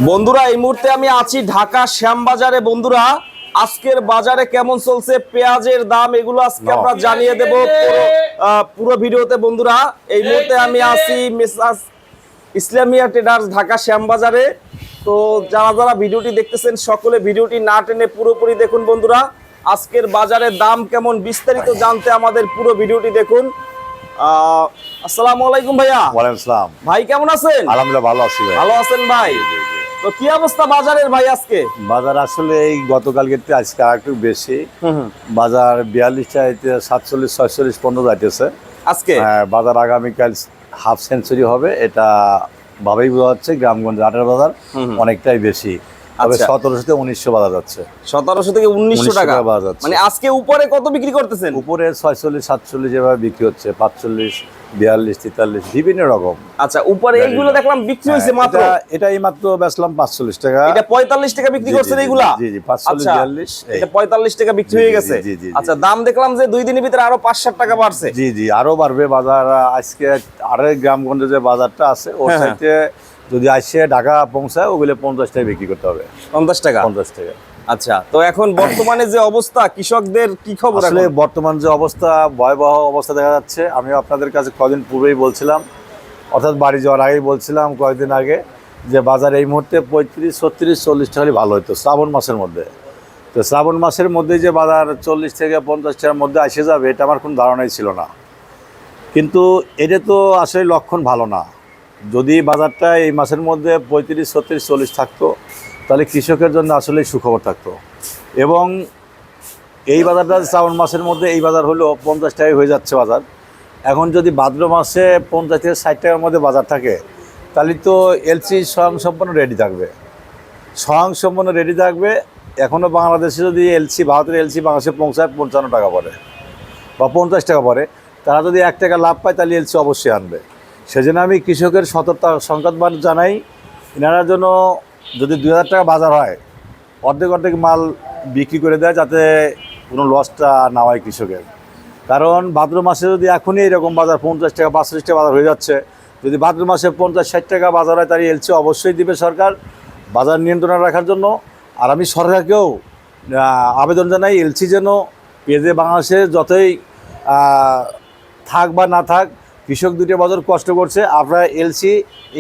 বন্ধুরা এই মুহূর্তে আমি আছি ঢাকা শ্যামবাজারে। বন্ধুরা আজকের বাজারে কেমন চলছে পেঁয়াজের দাম এগুলো আজকে আমরা জানিয়ে দেব পুরো ভিডিওতে। বন্ধুরা এই মুহূর্তে আমি আছি মেসাজ ইসলামিয়া ট্রেডার্স ঢাকা শ্যামবাজারে। তো যারা যারা ভিডিওটি দেখতেছেন সকলে ভিডিওটি না টেনে পুরোপুরি দেখুন। বন্ধুরা আজকের বাজারের দাম কেমন বিস্তারিত জানতে আমাদের পুরো ভিডিওটি দেখুন। আসসালামু আলাইকুম ভাইয়া। ওয়ালাইকুম আসসালাম। ভাই কেমন আছেন? আলহামদুলিল্লাহ ভালো আছি ভাই। ভালো আছেন ভাই? তো কি অবস্থা বাজারের ভাই আজকে? বাজার আসলে এই গতকালকে আজকে একটু বেশি। বাজার 42 চাইতে 47 46 15 যাইতেছে আজকে। হ্যাঁ, বাজার আগামীকাল হাফ সেঞ্চুরি হবে, এটা ভাবেই বোঝা যাচ্ছে। গ্রামগঞ্জ আটের বাজার অনেকটাই বেশি, তবে 1700 থেকে 1900 বাজার যাচ্ছে। 1700 থেকে 1900 টাকা বাজার যাচ্ছে। মানে আজকে উপরে কত বিক্রি করতেছেন? উপরে 46 47 যেভাবে বিক্রি হচ্ছে, 45 42 43 বিভিন্ন রকম। আচ্ছা, উপরে এইগুলো দেখলাম বিক্রি হয়েছে মাত্র। এটা এই মাত্র বেচলাম 45 টাকা। এটা 45 টাকা বিক্রি করছেন এইগুলা? জি জি 45 42 এটা 45 টাকা বিক্রি হয়ে গেছে। আচ্ছা, দাম দেখলাম যে দুই দিনের ভিতরে আরো 5-7 টাকা বাড়ছে। জি জি আরো বাড়বে বাজার। আজকে আরেক গ্রামগঞ্জে যে বাজারটা আছে ওর সাথে যদি আসে ঢাকা পৌঁছায় ওগুলো 50 টাকা বিক্রি করতে হবে। 50 টাকা? 50 টাকা। আচ্ছা, তো এখন বর্তমানে যে অবস্থা কৃষকদের কি খবর? আসলে বর্তমান যে অবস্থা ভয়াবহ অবস্থা দেখা যাচ্ছে। আমি আপনাদের কাছে কদিন পূর্বেই বলছিলাম, অর্থাৎ বাড়ি যাওয়ার আগেই বলছিলাম কয়েকদিন আগে, যে বাজার এই মুহূর্তে 35 36 40 টাকা ভালো হতো শ্রাবণ মাসের মধ্যে। তো শ্রাবণ মাসের মধ্যেই যে বাজার 40 থেকে 50 টাকার মধ্যে এসে যাবে এটা আমার কোনো ধারণাই ছিল না। কিন্তু এটা তো আসলে লক্ষণ ভালো না। যদি বাজারটা এই মাসের মধ্যে 35 36 40 থাকতো তাহলে কৃষকের জন্য আসলে সুখবর থাকতো। এবং এই বাজারটা শ্রাবণ মাসের মধ্যে এই বাজার হলো 50 টাকায় হয়ে যাচ্ছে বাজার। এখন যদি ভাদ্র মাসে 50 থেকে 60 টাকার মধ্যে বাজার থাকে তাহলে তো এলসি স্বয়ংসম্পন্ন রেডি থাকবে। স্বয়ংসম্পন্ন রেডি থাকবে। এখনও বাংলাদেশে যদি এলসি ভারতের এলসি বাংলাদেশে পৌঁছায় 55 টাকা পড়ে বা 50 টাকা পড়ে, তারা যদি 1 টাকা লাভ পায় তাহলে এলসি অবশ্যই আনবে। সেজন্য আমি কৃষকের সতর্কতা সংবাদ জানাই, এনারা জন্য যদি 2000 টাকা বাজার হয় অর্ধেক অর্ধেক মাল বিক্রি করে দেয়, যাতে কোনো লসটা না হয় কৃষকের। কারণ ভাদ্র মাসে যদি এখনই এরকম বাজার 50 টাকা 45 টাকা বাজার হয়ে যাচ্ছে, যদি ভাদ্র মাসে 50-60 টাকা বাজার হয় তাহলে এলসি অবশ্যই দিবে সরকার বাজার নিয়ন্ত্রণে রাখার জন্য। আর আমি সরকারকেও আবেদন জানাই এলসি যেন পেঁয়াজে বাংলাদেশে যতই থাক বা না থাক, কৃষক দুটো বছর কষ্ট করছে, আপনারা এলসি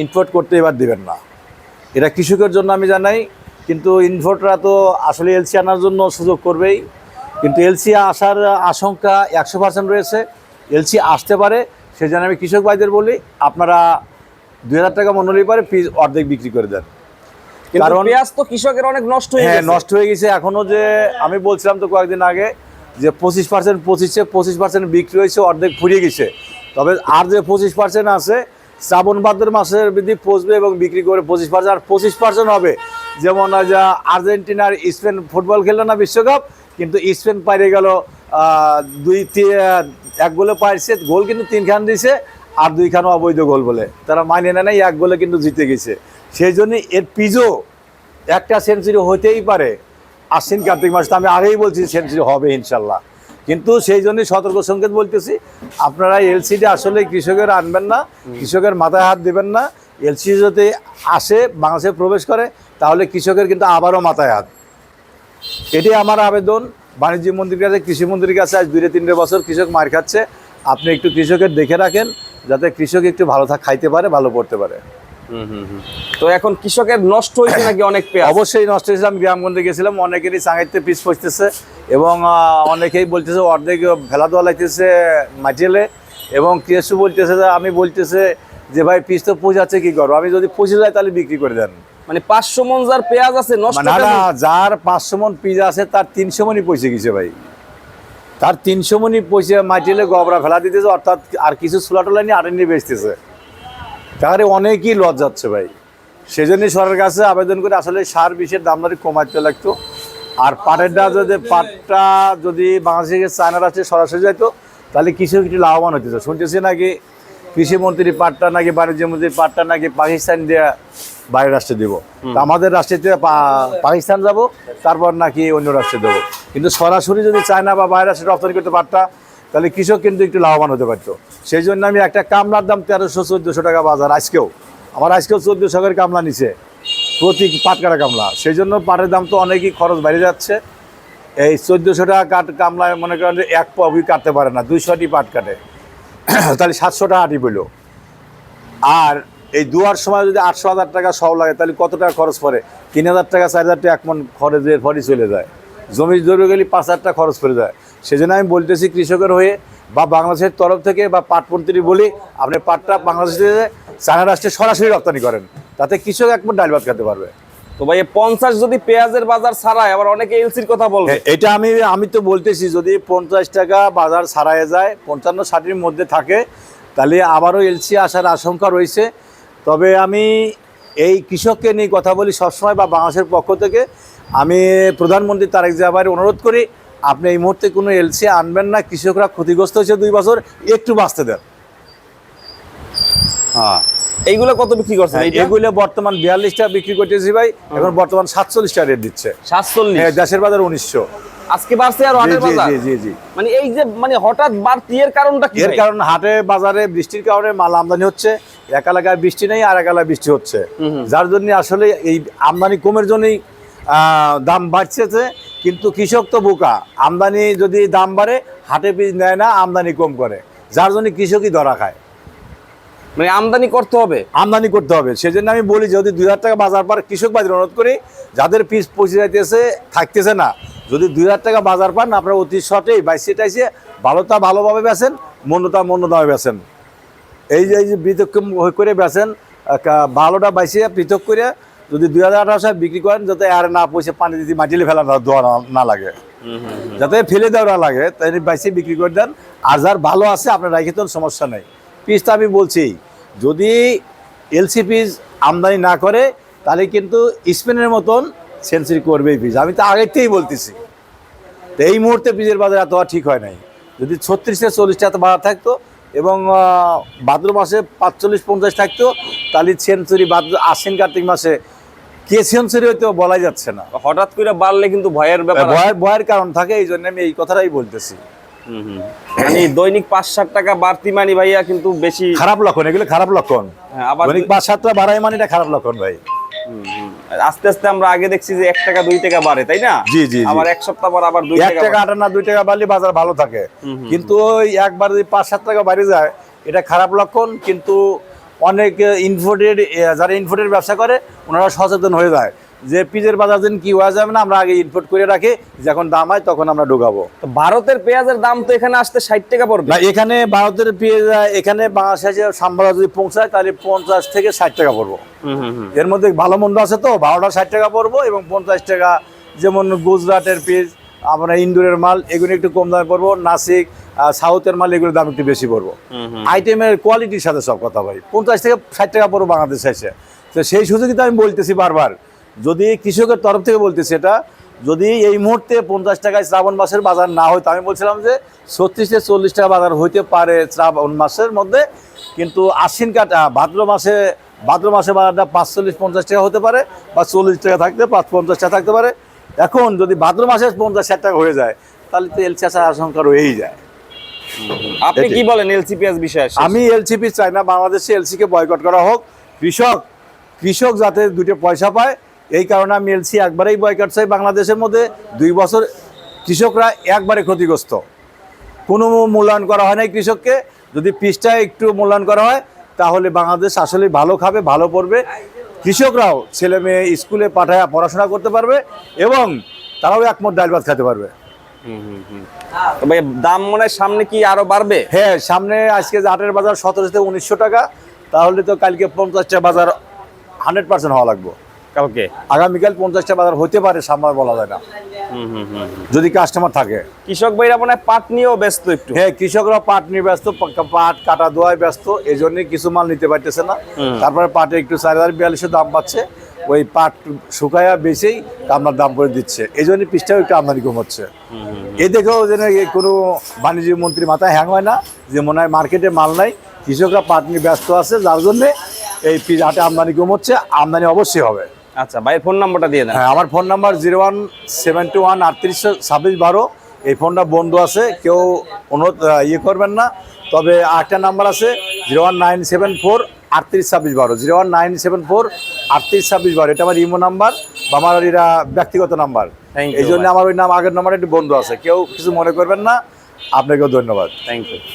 ইম্পোর্ট করতে এবার দেবেন না। এটা কৃষকের জন্য আমি জানাই। কিন্তু ইম্পোর্টরা তো আসলে এলসি আনার জন্য সুযোগ করবেই, কিন্তু এলসি আসার আশঙ্কা 100% রয়েছে। এলসি আসতে পারে, সেই জন্য আমি কৃষক ভাইদের বলি আপনারা 2000 টাকা মনে হলেই পারে পিস অর্ধেক বিক্রি করে দেন। কারণ পেঁয়াজ তো কৃষকের অনেক নষ্ট হয়ে গেছে। নষ্ট হয়ে গেছে। এখনও যে আমি বলছিলাম তো কয়েকদিন আগে যে 25% বিক্রি হয়েছে, অর্ধেক ফুরিয়ে গেছে। তবে আর যে 25% আছে শ্রাবণ ভাদ্র মাসের বৃদ্ধি পৌঁছবে এবং বিক্রি করে 25%। আর 25% হবে যেমন যা আর্জেন্টিনার স্পেন ফুটবল খেললো না বিশ্বকাপ, কিন্তু স্পেন পাইরে গেল 1 গোলে পাইছে, গোল কিন্তু 3খান দিয়েছে আর 2খানও অবৈধ গোল বলে তারা মাইনে নেয়, 1 গোলে কিন্তু জিতে গেছে। সেই জন্য এর পিজো একটা সেঞ্চুরি হতেই পারে আশ্বিন কার্তিক মাসে। আমি আগেই বলছি সেঞ্চুরি হবে ইনশাল্লাহ। কিন্তু সেই জন্যই সতর্ক সংকেত বলতেছি, আপনারা এলসিডি আসলে কৃষকের আনবেন না, কৃষকের মাথায় হাত দেবেন না। এলসি যদি আসে বাংলাদেশে প্রবেশ করে তাহলে কৃষকের কিন্তু আবারও মাথায় হাত। এটি আমার আবেদন বাণিজ্য মন্ত্রীর কাছে, কৃষিমন্ত্রীর কাছে। আজ 2-3 বছর কৃষক মার খাচ্ছে, আপনি একটু কৃষকের দেখে রাখেন যাতে কৃষক একটু ভালো খাইতে পারে, ভালো পড়তে পারে। তো এখন কৃষকের নষ্ট হয়েছে নাকি অনেক পেঁয়াজ? অবশ্যই নষ্ট হয়েছে। আমি গ্রামগঞ্জে গেছিলাম, অনেকেরই চাঙাইতে পিস পচতেছে এবং অনেকেই বলতেছে অর্ধেক ফেলা দেওয়া লাগতেছে মাটিয়েলে। এবং কৃষক বলতেছে যে আমি বলতেছে যে ভাই পিস তো পচাচ্ছে, কি করবো? আমি যদি পচে যায় তাহলে বিক্রি করে দেন। মানে 500 মন যার পেঁয়াজ আছে নষ্ট না না, যার 500 মন পিস আছে তার 300 মনই পচে গেছে ভাই। তার 300 মনই পচে মাটিয়েলে গবরা ফেলা দিতেছে, অর্থাৎ আর কিছু ছোলাটোলা নিয়ে আটেন নিয়ে বেচতেছে। তাহলে অনেকই লস যাচ্ছে ভাই। সেই জন্যই সরকারের কাছে আবেদন করে আসলে সার বিষের দামদারি কমাতে লাগতো। আর পাটেরটা যদি বাংলাদেশে চায়না রাষ্ট্রে সরাসরি যাইতো তাহলে কৃষক একটু লাভবান হতে। শুনতেছি নাকি কৃষিমন্ত্রী পাটটা নাকি বাণিজ্য মন্ত্রীর পাটটা নাকি পাকিস্তান দিয়ে বাইরের রাষ্ট্রে দেবো। আমাদের রাষ্ট্রে পাকিস্তান যাব, তারপর নাকি অন্য রাষ্ট্রে দেবো। কিন্তু সরাসরি যদি চায়না বা বাইরের রাষ্ট্রে রপ্তানি করতে পারতা তাহলে কৃষক কিন্তু একটু লাভবান হতে পারতো। সেই জন্য আমি একটা কামলার দাম 1300-1400 টাকা বাজার। আজকেও 1400 করে কামলা নিছে। প্রতি পাট কাটা কামলা। সেই জন্য পাটের দাম তো অনেকই খরচ বেড়ে যাচ্ছে। এই 1400 টাকা কামলায় মনে করেন যে এক পাবি কাটতে পারে না, 200টি পাট কাটে, তাহলে 700 টাকা আটি পেল। আর এই দুয়ার সময় যদি 800,000 টাকা সব লাগে, তাহলে কত টাকা খরচ পড়ে? 3000 টাকা 4000 টাকা এক মন খরচের ফলই চলে যায়। জমি জমি গেলে 5000 টাকা খরচ পড়ে যায়। সেজন্য আমি বলতেছি কৃষকের হয়ে বা বাংলাদেশের তরফ থেকে বা পাটমন্ত্রী বলি, আপনি পাটটা বাংলাদেশ থেকে চায়না রাষ্ট্রে সরাসরি রপ্তানি করেন, তাতে কৃষক এক মন ডাল ভাত খেতে পারবে। তো ভাই 50 যদি পেঁয়াজের বাজার ছাড়ায়, আবার অনেকে এলসির কথা বলবে। এটা আমি তো বলতেছি, যদি 50 টাকা বাজার ছাড়ায় যায়, 55-60-র মধ্যে থাকে, তাহলে আবারও এলসি আসার আশঙ্কা রয়েছে। তবে আমি এই কৃষককে নিয়ে কথা বলি সবসময়, বা বাংলাদেশের পক্ষ থেকে আমি প্রধানমন্ত্রী তারেক জিয়া ভাইয়ের অনুরোধ করি, আপনি এই মুহূর্তে কোনো এলসি আনবেন না। কৃষকরা ক্ষতিগ্রস্ত হয়েছে 2 বছর, একটু বাঁচতে দেন। হ্যাঁ, এইগুলো কত বিক্রি করছেন? এগুলো বর্তমান 42 টাকা বিক্রি করতেছি ভাই, এখন বর্তমান 47 টাকা রেট দিচ্ছে। 47? হ্যাঁ, দেশের বাজার 1900। আজকে বাড়ছে আর হাটের বাজার? জি। মানে এই যে মানে হঠাৎ বাড়তি, এর কারণটা কি? এর কারণ হাটে বাজারে বৃষ্টির কারণে মাল আমদানি হচ্ছে, এক এলাকায় বৃষ্টি নেই আর এক এলাকায় বৃষ্টি হচ্ছে, যার জন্য আসলে এই আমদানি কমের জন্যই দাম বাড়ছে। কিন্তু কৃষক তো বোকা, আমদানি যদি দাম বাড়ে হাটে বীজ নেয় না, আমদানি কম করে, যার জন্য কৃষকই ধরা খায়। মানে আমদানি করতে হবে, আমদানি করতে হবে। সেজন্য আমি বলি, যদি 2000 টাকা বাজার পার, কৃষক বাজার অনুরোধ করি, যাদের পিস পচে যাইতেছে, থাকতেছে না, যদি 2000 টাকা বাজার পান, আপনারা অতি শর্টেই 22-28-এ ভালোটা ভালোভাবে বেচেন, মন্যতা মন্য দামে বেচেন। এই যে পৃথক করে বেচেন, ভালোটা বাইসে পৃথক করে যদি 2018 সালে বিক্রি করেন, যাতে আর না পয়সা পানি দিতে মাটিলে ফেলা দেওয়া না লাগে, যাতে ফেলে দেওয়া না লাগে, তাই বাইসে বিক্রি করে দেন। আর যার ভালো আছে আপনার রাখে তো সমস্যা নেই। পিসটা আমি বলছি, যদি এলসি পিস আমদানি না করে, তাহলে কিন্তু স্পেনের মতন সেঞ্চুরি করবেই পিস। আমি তো আগের থেকেই বলতেছি। তো এই মুহূর্তে পিসের বাজার এত ঠিক হয় নাই। যদি 36-40 টাকা বাজার থাকতো এবং ভাদ্র মাসে 45-50 থাকতো, তাহলে সেঞ্চুরি আশ্বিন কার্তিক মাসে কে সেঞ্চুরি হইতো বলাই যাচ্ছে না। হঠাৎ করে বাড়লে কিন্তু ভয়ের ব্যাপার, ভয়ের কারণ থাকে, এই জন্য আমি এই কথাটাই বলতেছি। মানে দৈনিক 5-7 টাকা বাড়তি মানে ভাইয়া কিন্তু বেশি খারাপ লক্ষণ, এগুলো খারাপ লক্ষণ। আবার দৈনিক 5-7 টাকা বাড়ায় মানে এটা খারাপ লক্ষণ ভাই। আস্তে আস্তে আমরা আগে দেখছি যে 1 টাকা 2 টাকা বাড়ে, তাই না? জি। আবার এক সপ্তাহ পর আবার 2 1 টাকা 2 টাকা বাড়লে বাজার ভালো থাকে, কিন্তু ওই একবার যদি 5-7 টাকা বাড়ে যায়, এটা খারাপ লক্ষণ। কিন্তু অনেক যারা ইনপুটের ব্যবসা করে, ওনারা সচেতন হয়ে যায় যে পিজের বাজার দিন কি হয়ে যাবে না, আমরা আগে ইনপুট করে রাখি, যখন দাম হয় তখন আমরা ঢোকাবো। তো ভারতের পেঁয়াজের দাম তো এখানে আসতে 60 টাকা পড়বে না, এখানে ভারতের পেঁয়াজ এখানে বাংলাদেশে সাম্বারা যদি পৌঁছায়, তাহলে 50 থেকে 60 টাকা পড়বো। এর মধ্যে ভালো মন্দ আছে, তো 12টা 60 টাকা পড়বো, এবং 50 টাকা যেমন গুজরাটের পেঁয়াজ, আপনার ইন্দোরের মাল, এগুলো একটু কম দামে পড়বো। নাসিক, সাউথের মাল, এগুলোর দাম একটু বেশি পড়বো। আইটেমের কোয়ালিটির সাথে সব কথা ভাই। 50 থেকে 60 টাকা পড়বো বাংলাদেশে এসে। তো সেই সুযোগই তো আমি বলতেছি বারবার, যদি কৃষকের তরফ থেকে বলতেছি, এটা যদি এই মুহূর্তে 50 টাকায় শ্রাবণ মাসের বাজার না হয়তো, আমি বলছিলাম যে 36-40 টাকা বাজার হইতে পারে শ্রাবণ মাসের মধ্যে, কিন্তু আশ্বিন ভাদ্র মাসে বাজারটা 45-50 টাকা হতে পারে, বা 40 টাকা থাকতে 50 টাকা থাকতে পারে। এখন যদি ভাদ্র মাসে 50-60 টাকা হয়ে যায়, তাহলে তো এলসি আসার আশঙ্কা রয়েই যায়। আপনি কি বলেন এলসি পেঁয়াজ বিষয়ে? আমি এলসিপি চাই না, বাংলাদেশে এলসিকে বয়কট করা হোক। কৃষক যাতে 2 পয়সা পায়, এই কারণে আমি এলসি একবারেই বয়কট চাই। বাংলাদেশের মধ্যে 2 বছর কৃষকরা একবারে ক্ষতিগ্রস্ত, কোনো মূল্যায়ন করা হয় নাই কৃষককে। যদি পিসটা একটু মূল্যায়ন করা হয়, তাহলে বাংলাদেশ আসলে ভালো খাবে, ভালো পড়বে। কৃষকরাও ছেলে মেয়ে স্কুলে পাঠায় পড়াশোনা করতে পারবে, এবং তারাও একমত ডাল ভাত খেতে পারবে। তবে দাম মনে হয় সামনে কি আরো বাড়বে? হ্যাঁ, সামনে আজকে আটের বাজার 1700 থেকে 1900 টাকা, তাহলে তো কালকে 50 টাকা বাজার 100% হওয়া লাগবে। কালকে আগামীকাল 50 টাকা বাজার হতে পারে, সামনে বলা যায় না, যদি কাস্টমার থাকে। কৃষক ভাইরা মনে হয় পাট নিয়েও ব্যস্ত একটু। হ্যাঁ, কৃষকরা পাট নিয়ে ব্যস্ত, পাট কাটা দোয়ায় ব্যস্ত, এই জন্যই কিছু মাল নিতে পারতেছে না। তারপরে পাটে একটু 4042 দাম পাচ্ছে, ওই পাট শুকায়া বেশি আপনার দাম করে দিচ্ছে, এই জন্য পিসটাও একটু আমদানি কম হচ্ছে। এই দেখেও যেন কোনো বাণিজ্য মন্ত্রী মাথায় হ্যাং হয় না যে মনে হয় মার্কেটে মাল নাই, কৃষকরা পাট নিয়ে ব্যস্ত আছে, যার জন্য এই পিস হাটে আমদানি কম হচ্ছে। আমদানি অবশ্যই হবে। আচ্ছা ভাই, ফোন নাম্বারটা দিয়ে দেন। হ্যাঁ, আমার ফোন নাম্বার 01721382612। এই ফোনটা বন্ধ আছে, কেউ অনুরোধ করবেন না। তবে আরেকটা নাম্বার আছে 01974 382612 01974 382612, এটা আমার ইমো নাম্বার বা আমার এটা ব্যক্তিগত নাম্বার। Thank you, এই জন্য ভাই। আমার ওই নাম আগের নাম্বারে একটু বন্ধ আছে, কেউ কিছু মনে করবেন না। আপনাকেও ধন্যবাদ। Thank you.